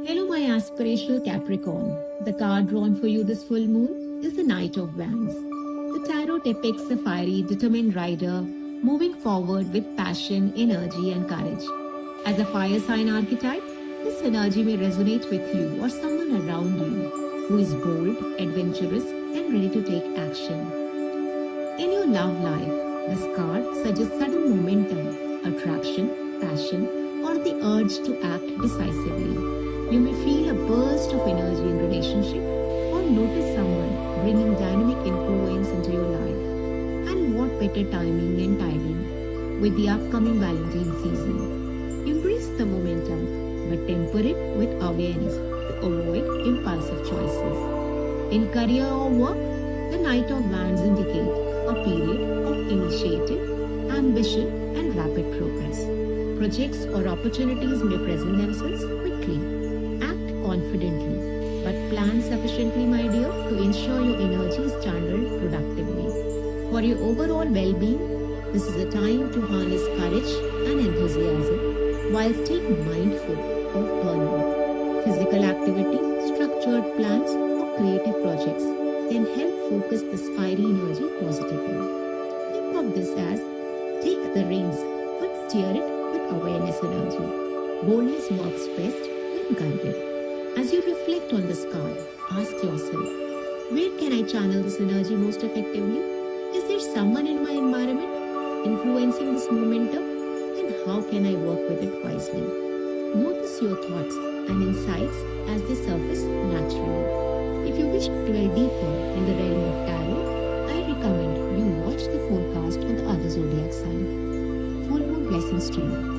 Hello, my aspirational Capricorn. The card drawn for you this full moon is the Knight of Wands. The tarot depicts a fiery, determined rider moving forward with passion, energy, and courage. As a fire sign archetype, this energy may resonate with you or someone around you who is bold, adventurous, and ready to take action. In your love life, this card suggests sudden momentum, attraction, passion, or the urge to act decisively. You may feel a burst of energy in relationship or notice someone bringing dynamic influence into your life. And what better timing and timing with the upcoming Valentine's season. Embrace the momentum, but temper it with awareness to avoid impulsive choices. In career or work, the Knight of Wands indicate a period of initiative, ambition, and rapid progress. Projects or opportunities may present themselves quickly. Act confidently, but plan sufficiently, my dear, to ensure your energy is channeled productively. For your overall well-being, this is a time to harness courage and enthusiasm while staying mindful of burnout. Physical activity, structured plans, or creative projects can help focus this fiery energy positively. Think of this as take the reins, but steer it with awareness energy. Boldness works best when guided. As you reflect on this card, ask yourself, where can I channel this energy most effectively? Is there someone in my environment influencing this momentum? And how can I work with it wisely? Notice your thoughts and insights as they surface naturally. If you wish to dwell deeper in the realm of tarot, I recommend you watch the forecast on the other zodiac sign. Full moon blessings to you.